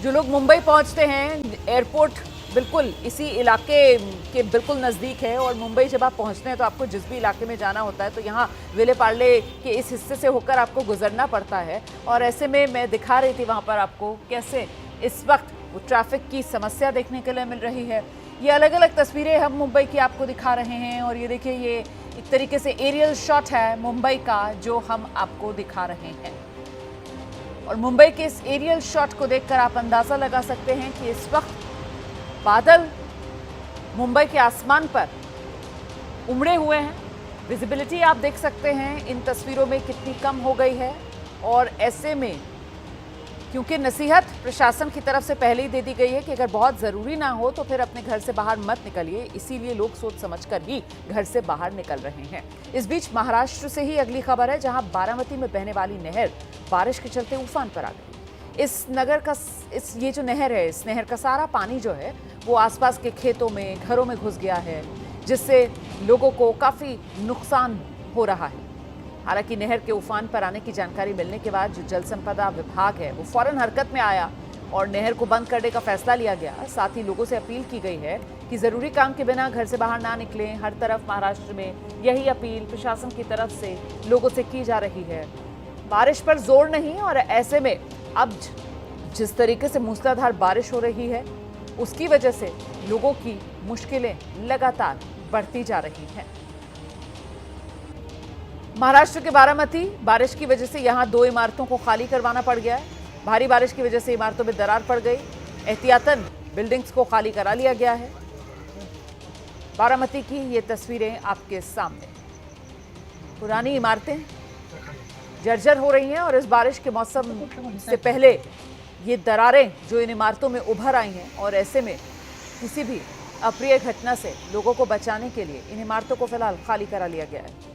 जो लोग मुंबई पहुंचते हैं, एयरपोर्ट बिल्कुल इसी इलाके के बिल्कुल नज़दीक है और मुंबई जब आप पहुंचते हैं तो आपको जिस भी इलाके में जाना होता है तो यहाँ विले पार्ले के इस हिस्से से होकर आपको गुजरना पड़ता है। और ऐसे में मैं दिखा रही थी वहाँ पर आपको कैसे इस वक्त वो ट्रैफिक की समस्या देखने के लिए मिल रही है। ये अलग अलग तस्वीरें हम मुंबई की आपको दिखा रहे हैं और ये देखिए, ये एक तरीके से एरियल शॉट है मुंबई का जो हम आपको दिखा रहे हैं। और मुंबई के इस एरियल शॉट को देखकर आप अंदाजा लगा सकते हैं कि इस वक्त बादल मुंबई के आसमान पर उमड़े हुए हैं। विजिबिलिटी आप देख सकते हैं इन तस्वीरों में कितनी कम हो गई है। और ऐसे में क्योंकि नसीहत प्रशासन की तरफ से पहले ही दे दी गई है कि अगर बहुत ज़रूरी ना हो तो फिर अपने घर से बाहर मत निकलिए, इसीलिए लोग सोच समझकर ही घर से बाहर निकल रहे हैं। इस बीच महाराष्ट्र से ही अगली खबर है, जहां बारामती में बहने वाली नहर बारिश के चलते उफान पर आ गई। ये जो नहर है, इस नहर का सारा पानी जो है वो आसपास के खेतों में, घरों में घुस गया है, जिससे लोगों को काफ़ी नुकसान हो रहा है। हालांकि नहर के उफान पर आने की जानकारी मिलने के बाद जो जल संपदा विभाग है वो फौरन हरकत में आया और नहर को बंद करने का फैसला लिया गया। साथ ही लोगों से अपील की गई है कि ज़रूरी काम के बिना घर से बाहर ना निकलें। हर तरफ महाराष्ट्र में यही अपील प्रशासन की तरफ से लोगों से की जा रही है। बारिश पर जोर नहीं, और ऐसे में अब जिस तरीके से मूसलाधार बारिश हो रही है उसकी वजह से लोगों की मुश्किलें लगातार बढ़ती जा रही हैं। महाराष्ट्र के बारामती, बारिश की वजह से यहां 2 इमारतों को खाली करवाना पड़ गया है। भारी बारिश की वजह से इमारतों में दरार पड़ गई, एहतियातन बिल्डिंग्स को खाली करा लिया गया है। बारामती की ये तस्वीरें आपके सामने। पुरानी इमारतें जर्जर हो रही हैं और इस बारिश के मौसम से पहले ये दरारें जो इन इमारतों में उभर आई हैं, और ऐसे में किसी भी अप्रिय घटना से लोगों को बचाने के लिए इन इमारतों को फिलहाल खाली करा लिया गया है।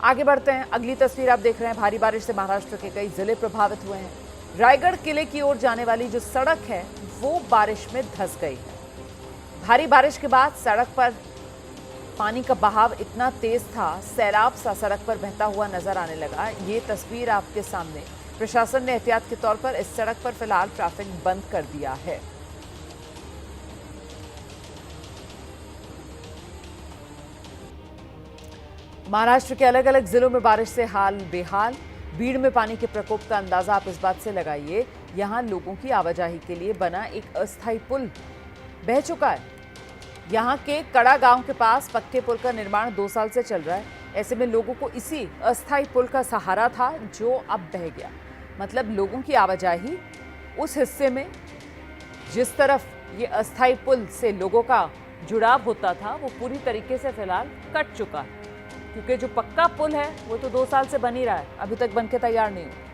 आगे बढ़ते हैं। अगली तस्वीर आप देख रहे हैं, भारी बारिश से महाराष्ट्र के कई जिले प्रभावित हुए हैं। रायगढ़ किले की ओर जाने वाली जो सड़क है वो बारिश में धंस गई है। भारी बारिश के बाद सड़क पर पानी का बहाव इतना तेज था, सैलाब सा सड़क पर बहता हुआ नजर आने लगा। ये तस्वीर आपके सामने। प्रशासन ने एहतियात के तौर पर इस सड़क पर फिलहाल ट्रैफिक बंद कर दिया है। महाराष्ट्र के अलग अलग जिलों में बारिश से हाल बेहाल। बीड़ में पानी के प्रकोप का अंदाजा आप इस बात से लगाइए, यहां लोगों की आवाजाही के लिए बना एक अस्थायी पुल बह चुका है। यहां के कड़ा गांव के पास पक्के पुल का निर्माण 2 साल से चल रहा है। ऐसे में लोगों को इसी अस्थायी पुल का सहारा था जो अब बह गया। मतलब लोगों की आवाजाही उस हिस्से में जिस तरफ ये अस्थायी पुल से लोगों का जुड़ाव होता था वो पूरी तरीके से फिलहाल कट चुका है, क्योंकि जो पक्का पुल है वो तो 2 साल से बन ही रहा है, अभी तक बनके तैयार नहीं हुआ।